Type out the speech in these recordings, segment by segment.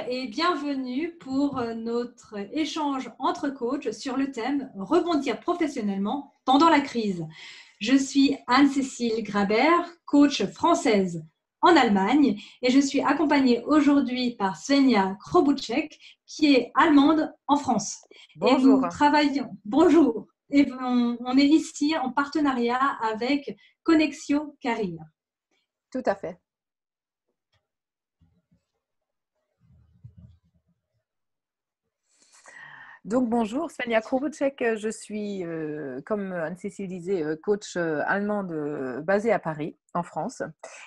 et bienvenue pour notre échange entre coachs sur le thème « Rebondir professionnellement pendant la crise ». Je suis Anne-Cécile Grabert, coach française en Allemagne et je suis accompagnée aujourd'hui par Svenja Krobuček qui est allemande en France. Bonjour. Et nous travaillons, bonjour, et on est ici en partenariat avec Connexio Career. Tout à fait. Donc bonjour, Svenja Krobuček, je suis, comme Anne-Cécile disait, coach allemande basée à Paris, en France.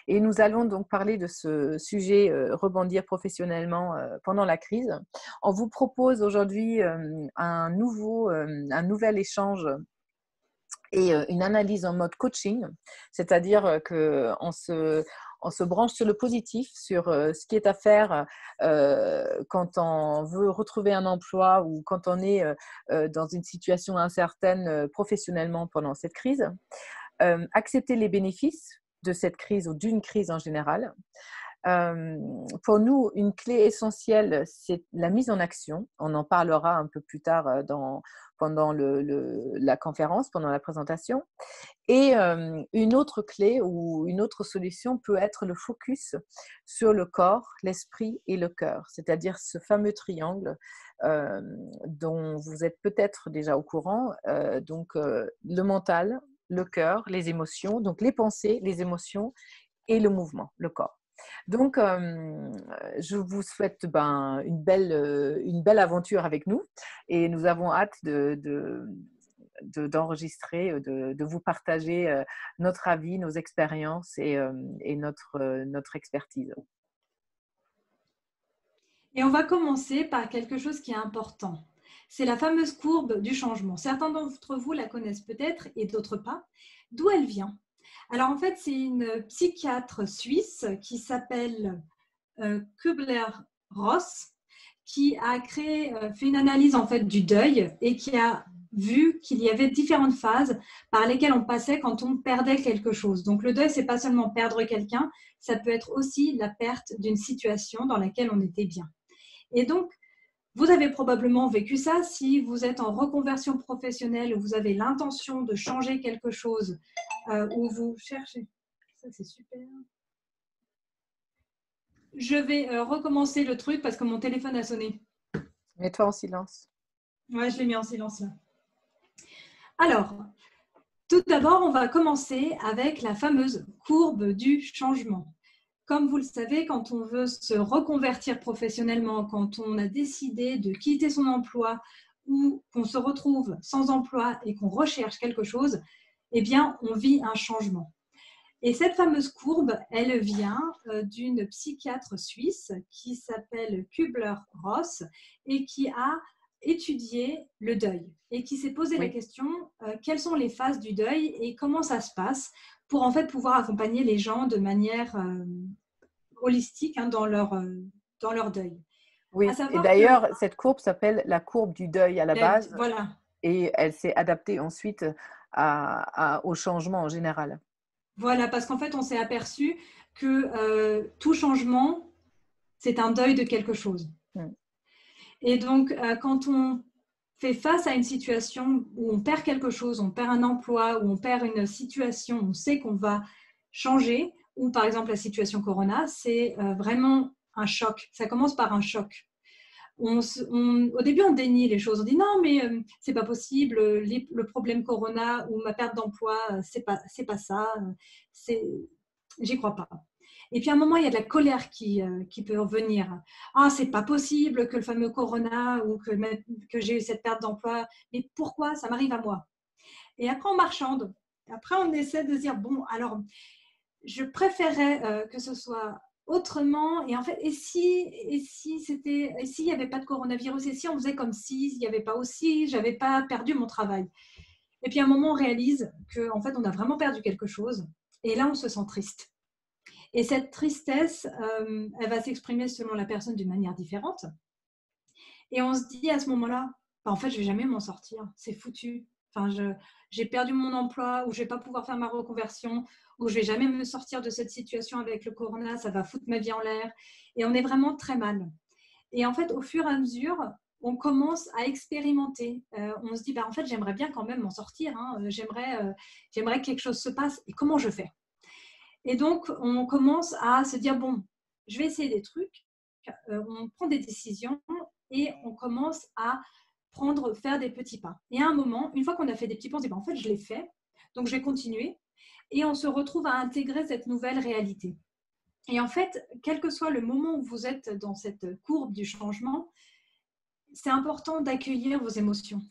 Et nous allons donc parler de ce sujet, rebondir professionnellement pendant la crise. On vous propose aujourd'hui un nouvel échange et une analyse en mode coaching, c'est-à-dire qu'on se branche sur le positif, sur ce qui est à faire quand on veut retrouver un emploi ou quand on est dans une situation incertaine professionnellement pendant cette crise. Accepter les bénéfices de cette crise ou d'une crise en général. Pour nous, une clé essentielle, c'est la mise en action. On en parlera un peu plus tard pendant la conférence, pendant la présentation. Et une autre clé ou une autre solution peut être le focus sur le corps, l'esprit et le cœur, c'est-à-dire ce fameux triangle dont vous êtes peut-être déjà au courant. Le mental, le cœur, les émotions, donc les pensées, les émotions et le mouvement, le corps. Donc, je vous souhaite une belle aventure avec nous et nous avons hâte d'enregistrer, de vous partager notre avis, nos expériences et notre expertise. Et on va commencer par quelque chose qui est important. C'est la fameuse courbe du changement. Certains d'entre vous la connaissent peut-être et d'autres pas. D'où elle vient? Alors en fait, c'est une psychiatre suisse qui s'appelle Kübler-Ross qui a fait une analyse en fait du deuil et qui a vu qu'il y avait différentes phases par lesquelles on passait quand on perdait quelque chose. Donc le deuil, c'est pas seulement perdre quelqu'un, ça peut être aussi la perte d'une situation dans laquelle on était bien. Et donc, vous avez probablement vécu ça si vous êtes en reconversion professionnelle ou vous avez l'intention de changer quelque chose ou vous cherchez. Ça, c'est super. Je vais recommencer le truc parce que mon téléphone a sonné. Mets-toi en silence. Ouais, je l'ai mis en silence là. Alors, tout d'abord, on va commencer avec la fameuse courbe du changement. Comme vous le savez, quand on veut se reconvertir professionnellement, quand on a décidé de quitter son emploi ou qu'on se retrouve sans emploi et qu'on recherche quelque chose, eh bien, on vit un changement. Et cette fameuse courbe, elle vient d'une psychiatre suisse qui s'appelle Kübler-Ross et qui a étudié le deuil et qui s'est posé la question quelles sont les phases du deuil et comment ça se passe pour en fait pouvoir accompagner les gens de manière holistique dans leur deuil. Oui, et d'ailleurs, cette courbe s'appelle la courbe du deuil à la base. Voilà. Et elle s'est adaptée ensuite au changement en général. Voilà, parce qu'en fait, on s'est aperçu que tout changement, c'est un deuil de quelque chose. Et donc, quand on fait face à une situation où on perd quelque chose, on perd un emploi, où on perd une situation, on sait qu'on va changer, ou par exemple la situation Corona, c'est vraiment un choc. Ça commence par un choc. Au début, on dénie les choses. On dit non, mais c'est pas possible. Le problème Corona ou ma perte d'emploi, c'est pas ça. J'y crois pas. Et puis à un moment, il y a de la colère qui peut revenir. Ah, c'est pas possible que le fameux Corona ou que j'ai eu cette perte d'emploi. Mais pourquoi ça m'arrive à moi? Et après, on marchande. Après, on essaie de se dire bon, alors, je préférais que ce soit autrement. Et en fait, s'il n'y avait pas de coronavirus, et si on faisait comme s'il n'y avait pas aussi, j'avais pas perdu mon travail. Et puis à un moment, on réalise qu'en fait, on a vraiment perdu quelque chose. Et là, on se sent triste. Et cette tristesse, elle va s'exprimer selon la personne d'une manière différente. Et on se dit à ce moment-là, en fait, je ne vais jamais m'en sortir. C'est foutu. Enfin, j'ai perdu mon emploi ou je ne vais pas pouvoir faire ma reconversion ou je ne vais jamais me sortir de cette situation avec le corona. Ça va foutre ma vie en l'air. Et on est vraiment très mal. Et en fait, au fur et à mesure, on commence à expérimenter. On se dit, en fait, j'aimerais bien quand même m'en sortir. Hein. J'aimerais que quelque chose se passe. Et comment je fais? Et donc, on commence à se dire, bon, je vais essayer des trucs. On prend des décisions et on commence à faire des petits pas. Et à un moment, une fois qu'on a fait des petits pas, on se dit, en fait, je l'ai fait. Donc, je vais continuer. Et on se retrouve à intégrer cette nouvelle réalité. Et en fait, quel que soit le moment où vous êtes dans cette courbe du changement, c'est important d'accueillir vos émotions.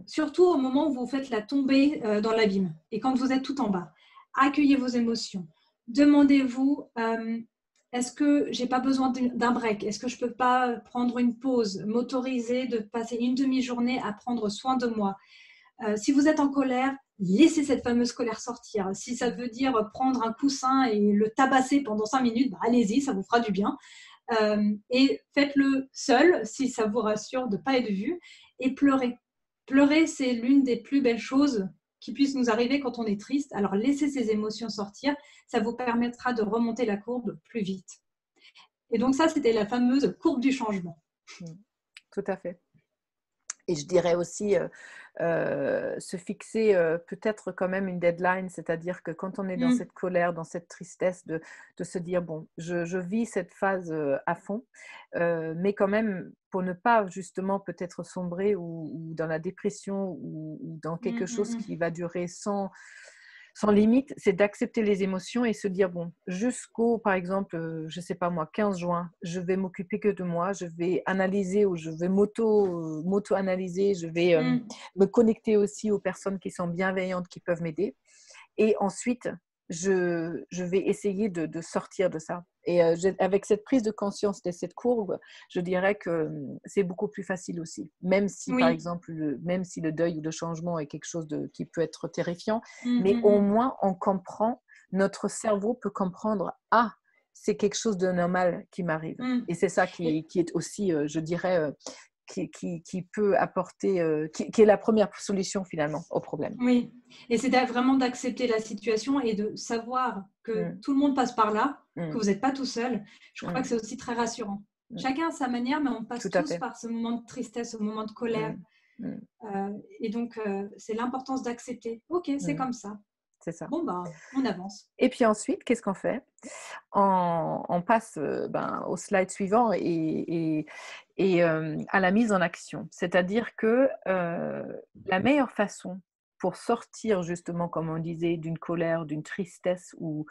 Surtout au moment où vous faites la tombée dans l'abîme et quand vous êtes tout en bas. Accueillez vos émotions. Demandez-vous, est-ce que je n'ai pas besoin d'un break? Est-ce que je ne peux pas prendre une pause, m'autoriser de passer une demi-journée à prendre soin de moi? Si vous êtes en colère, laissez cette fameuse colère sortir. Si ça veut dire prendre un coussin et le tabasser pendant 5 minutes, allez-y, ça vous fera du bien. Et faites-le seul, si ça vous rassure de ne pas être vu, et pleurez. Pleurer, c'est l'une des plus belles choses qui puissent nous arriver quand on est triste. Alors, laissez ces émotions sortir, ça vous permettra de remonter la courbe plus vite. Et donc ça, c'était la fameuse courbe du changement. Tout à fait. Et je dirais aussi se fixer peut-être quand même une deadline, c'est-à-dire que quand on est dans cette colère, dans cette tristesse, de se dire, bon, je vis cette phase à fond, mais quand même, pour ne pas justement peut-être sombrer ou dans la dépression ou dans quelque chose qui va durer sans limite, c'est d'accepter les émotions et se dire, bon, jusqu'au, par exemple, je ne sais pas moi, 15 juin, je vais m'occuper que de moi, je vais analyser ou je vais m'auto-analyser, je vais me connecter aussi aux personnes qui sont bienveillantes, qui peuvent m'aider. Et ensuite, je vais essayer de sortir de ça. Et avec cette prise de conscience de cette courbe, je dirais que c'est beaucoup plus facile aussi. Même si, par exemple, même si le deuil ou le changement est quelque chose qui peut être terrifiant, mais au moins, on comprend, notre cerveau peut comprendre, c'est quelque chose de normal qui m'arrive. Et c'est ça qui est aussi, je dirais, qui peut apporter, qui est la première solution finalement au problème. Oui, et c'est vraiment d'accepter la situation et de savoir que tout le monde passe par là, que vous n'êtes pas tout seul. Je crois que c'est aussi très rassurant. Chacun à sa manière, mais on passe tous par ce moment de tristesse, ce moment de colère. Et donc, c'est l'importance d'accepter. Ok, c'est comme ça. C'est ça. Bon, on avance. Et puis ensuite, qu'est-ce qu'on fait? On passe au slide suivant et à la mise en action. C'est-à-dire que la meilleure façon pour sortir justement, comme on disait, d'une colère, d'une tristesse ou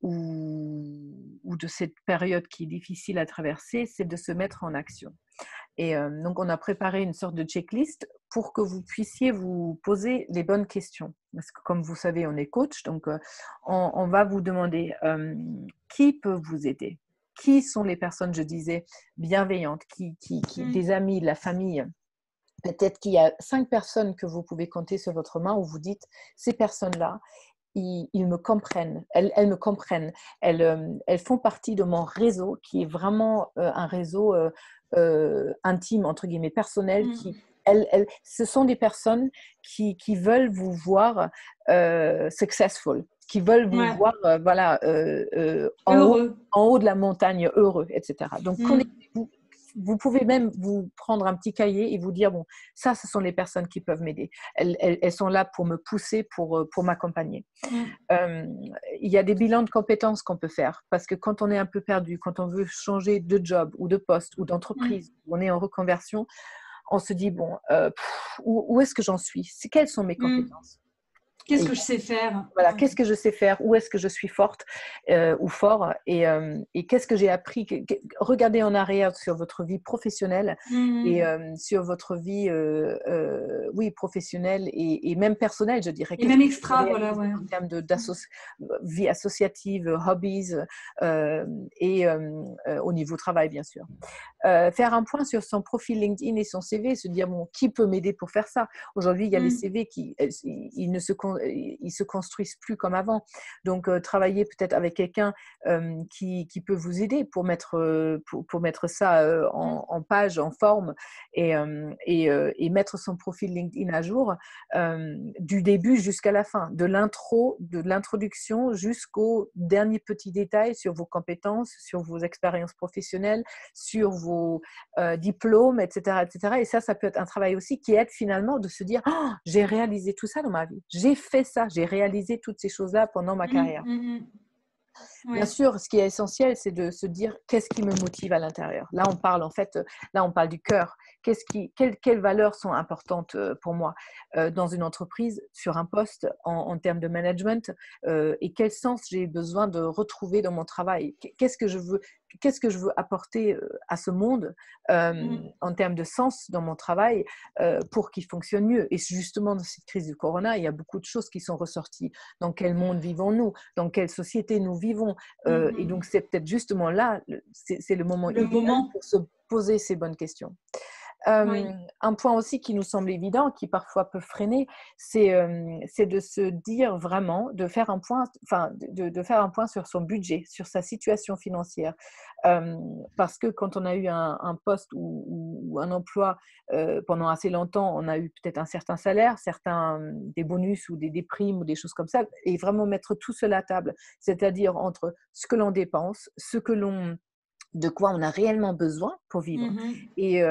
de cette période qui est difficile à traverser, c'est de se mettre en action. Et donc, on a préparé une sorte de checklist pour que vous puissiez vous poser les bonnes questions. Parce que comme vous savez, on est coach, donc on va vous demander qui peut vous aider? Qui sont les personnes, je disais, bienveillantes, des amis, de la famille? Peut-être qu'il y a 5 personnes que vous pouvez compter sur votre main où vous dites, ces personnes-là, ils me comprennent, elles me comprennent, elles font partie de mon réseau qui est vraiment un réseau intime, entre guillemets, personnel, ce sont des personnes qui veulent vous voir successful, qui veulent vous voir en haut de la montagne, heureux, etc. Donc, connectez-vous. Vous pouvez même vous prendre un petit cahier et vous dire, bon, ça, ce sont les personnes qui peuvent m'aider. Elles sont là pour me pousser, pour m'accompagner. Il y a des bilans de compétences qu'on peut faire parce que quand on est un peu perdu, quand on veut changer de job ou de poste ou d'entreprise, on est en reconversion, on se dit, bon, où est-ce que j'en suis? Quelles sont mes compétences? Qu'est-ce que je sais faire? Voilà, qu'est-ce que je sais faire? Où est-ce que je suis forte ou fort? Et qu'est-ce que j'ai appris? Regardez en arrière sur votre vie professionnelle et sur votre vie professionnelle et même personnelle, je dirais. Et même extra, voilà, ouais. En termes de vie associative, hobbies et au niveau travail, bien sûr. Faire un point sur son profil LinkedIn et son CV, se dire, bon, qui peut m'aider pour faire ça? Aujourd'hui, il y a les CV ils ne se se construisent plus comme avant. Donc, travailler peut-être avec quelqu'un qui peut vous aider pour mettre ça en page, en forme et mettre son profil LinkedIn à jour du début jusqu'à la fin, de l'introduction jusqu'au dernier petit détail sur vos compétences, sur vos expériences professionnelles, sur vos diplômes, etc., etc. Et ça peut être un travail aussi qui aide finalement de se dire oh, j'ai réalisé tout ça dans ma vie, j'ai fait ça, j'ai réalisé toutes ces choses-là pendant ma carrière. Ouais. Bien sûr, ce qui est essentiel, c'est de se dire qu'est-ce qui me motive à l'intérieur. Là, on parle du cœur. Quelles valeurs sont importantes pour moi dans une entreprise, sur un poste, en termes de management, et quel sens j'ai besoin de retrouver dans mon travail. Qu'est-ce que je veux apporter à ce monde en termes de sens dans mon travail pour qu'il fonctionne mieux. Et justement, dans cette crise du corona, il y a beaucoup de choses qui sont ressorties. Dans quel monde vivons-nous? Dans quelle société nous vivons? Et donc, c'est peut-être justement là, c'est le moment idéal pour se poser ces bonnes questions. Un point aussi qui nous semble évident, qui parfois peut freiner, c'est de se dire vraiment, de faire un point sur son budget, sur sa situation financière. Parce que quand on a eu un poste ou un emploi pendant assez longtemps, on a eu peut-être un certain salaire, des bonus ou des primes ou des choses comme ça, et vraiment mettre tout cela à table, c'est-à-dire entre ce que l'on dépense, de quoi on a réellement besoin pour vivre. Et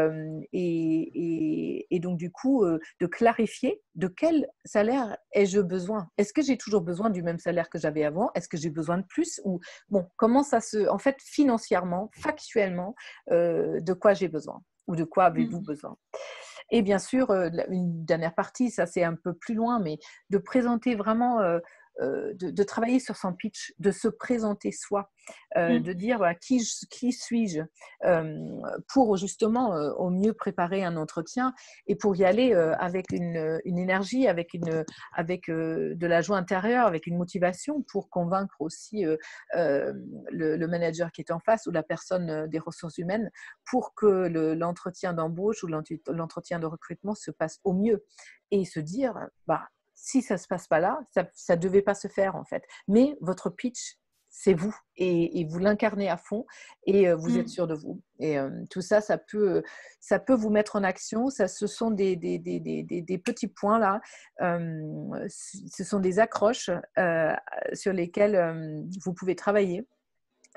donc, du coup, de clarifier de quel salaire ai-je besoin. Est-ce que j'ai toujours besoin du même salaire que j'avais avant? Est-ce que j'ai besoin de plus? Ou bon, comment ça en fait, financièrement, factuellement, de quoi j'ai besoin? Ou de quoi avez-vous besoin? Et bien sûr, une dernière partie, ça c'est un peu plus loin, mais de présenter vraiment, de travailler sur son pitch, de se présenter soi, de dire voilà, qui suis-je pour justement au mieux préparer un entretien et pour y aller avec une énergie, avec de la joie intérieure, avec une motivation pour convaincre aussi le manager qui est en face ou la personne des ressources humaines pour que l'entretien d'embauche ou l'entretien de recrutement se passe au mieux et se dire si ça ne se passe pas là, ça ne devait pas se faire en fait. Mais votre pitch, c'est vous et vous l'incarnez à fond et vous êtes sûr de vous. Et tout ça, ça peut vous mettre en action. Ce sont des petits points là. Ce sont des accroches sur lesquelles vous pouvez travailler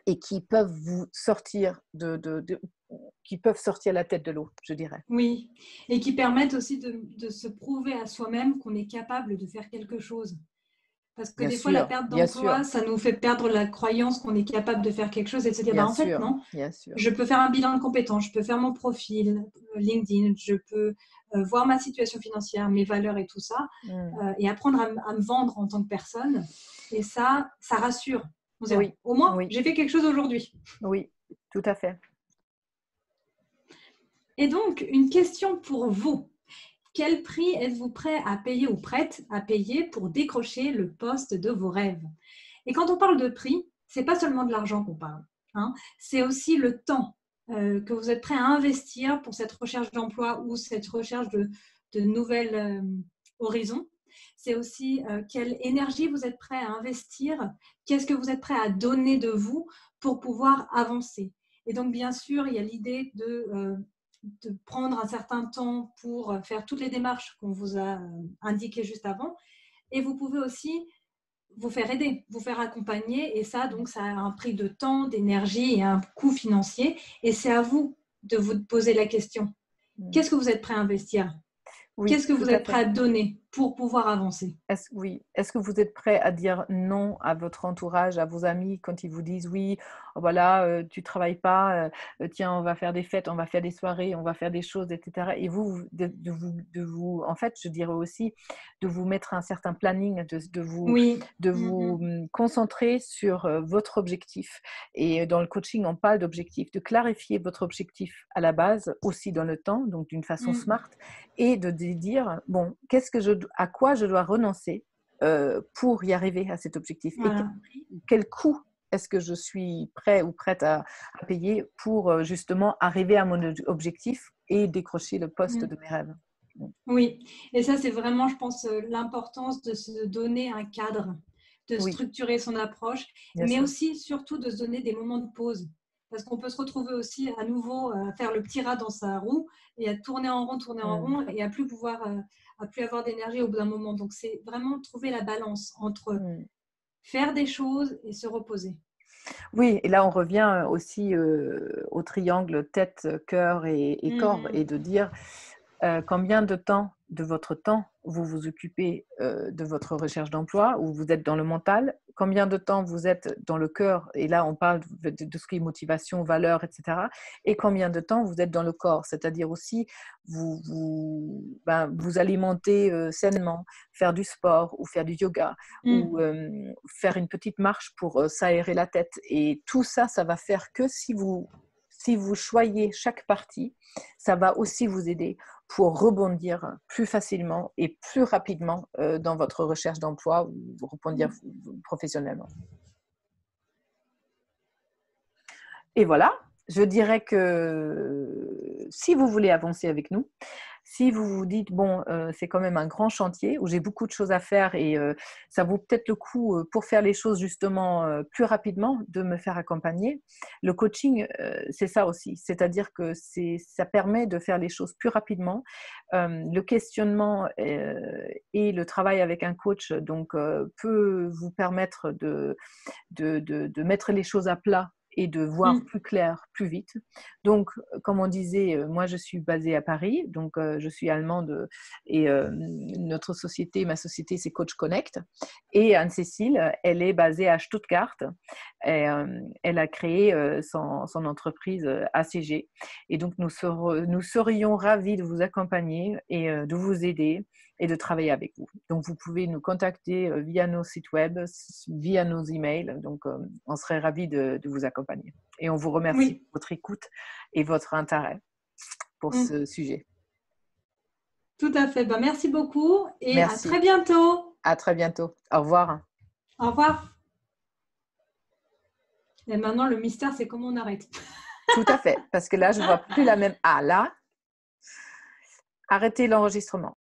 et qui peuvent vous sortir qui peuvent sortir la tête de l'eau, je dirais. Oui, et qui permettent aussi de se prouver à soi-même qu'on est capable de faire quelque chose. Parce que des fois, la perte d'emploi, ça nous fait perdre la croyance qu'on est capable de faire quelque chose et de se dire, en fait, non, je peux faire un bilan de compétences, je peux faire mon profil LinkedIn, je peux voir ma situation financière, mes valeurs et tout ça, et apprendre à me vendre en tant que personne. Et ça rassure. Oui. Au moins, j'ai fait quelque chose aujourd'hui. Oui, tout à fait. Et donc, une question pour vous. Quel prix êtes-vous prêt à payer ou prête à payer pour décrocher le poste de vos rêves? Et quand on parle de prix, ce n'est pas seulement de l'argent qu'on parle. C'est aussi le temps que vous êtes prêt à investir pour cette recherche d'emploi ou cette recherche de nouvelles horizons. C'est aussi quelle énergie vous êtes prêt à investir, qu'est-ce que vous êtes prêt à donner de vous pour pouvoir avancer. Et donc, bien sûr, il y a l'idée de prendre un certain temps pour faire toutes les démarches qu'on vous a indiquées juste avant. Et vous pouvez aussi vous faire aider, vous faire accompagner. Et ça, donc, ça a un prix de temps, d'énergie et un coût financier. Et c'est à vous de vous poser la question. Qu'est-ce que vous êtes prêt à investir? Qu'est-ce que vous êtes prêt à donner pour pouvoir avancer? Est-ce que vous êtes prêt à dire non à votre entourage, à vos amis quand ils vous disent oui, voilà, tu travailles pas, tiens, on va faire des fêtes, on va faire des soirées, on va faire des choses, etc. Et vous, en fait, je dirais aussi, de vous mettre un certain planning, de vous concentrer sur votre objectif. Et dans le coaching, on parle d'objectif, de clarifier votre objectif à la base, aussi dans le temps, donc d'une façon smart, et de dire, bon, à quoi je dois renoncer pour y arriver à cet objectif et quel coût est-ce que je suis prêt ou prête à payer pour justement arriver à mon objectif et décrocher le poste de mes rêves. Oui, et ça, c'est vraiment, je pense, l'importance de se donner un cadre, de Oui, structurer son approche, bien mais sûr. aussi, surtout, de se donner des moments de pause. Parce qu'on peut se retrouver aussi à nouveau à faire le petit rat dans sa roue et à tourner en Mm, rond et à plus pouvoir, à plus avoir d'énergie au bout d'un moment. Donc, c'est vraiment trouver la balance entre mm. faire des choses et se reposer. Oui, et là on revient aussi au triangle tête, cœur et corps, et Mhm. de dire combien de temps de votre temps vous vous occupez de votre recherche d'emploi, où vous êtes dans le mental, combien de temps vous êtes dans le cœur, et là on parle de ce qui est motivation, valeur, etc. Et combien de temps vous êtes dans le corps, c'est-à-dire aussi vous alimenter sainement, faire du sport ou faire du yoga ou Mhm. faire une petite marche pour s'aérer la tête. Et tout ça, ça va faire que si vous choyez chaque partie, ça va aussi vous aider pour rebondir plus facilement et plus rapidement dans votre recherche d'emploi ou rebondir professionnellement. Et voilà, je dirais que si vous voulez avancer avec nous, si vous vous dites, bon, c'est quand même un grand chantier où j'ai beaucoup de choses à faire et ça vaut peut-être le coup pour faire les choses justement plus rapidement de me faire accompagner. Le coaching, c'est ça aussi, c'est-à-dire que ça permet de faire les choses plus rapidement. Le questionnement et le travail avec un coach donc, peut vous permettre de mettre les choses à plat et de voir Mhm. plus clair plus vite. Donc, comme on disait, moi je suis basée à Paris, donc je suis allemande et notre société, ma société, c'est Coach Connect. Et Anne-Cécile, elle est basée à Stuttgart. Et, elle a créé son entreprise ACG. Et donc, nous serions ravis de vous accompagner et de vous aider et de travailler avec vous. Donc, vous pouvez nous contacter via nos sites web, via nos emails. Donc, on serait ravis de vous accompagner. Et on vous remercie Oui. pour votre écoute et votre intérêt pour Mhm. ce sujet. Tout à fait. Ben, merci beaucoup et à Merci. très bientôt. À très bientôt. Au revoir. Au revoir. Et maintenant, le mystère, c'est comment on arrête. Tout à fait. Parce que là, je ne vois plus la même. Ah, là, arrêtez l'enregistrement.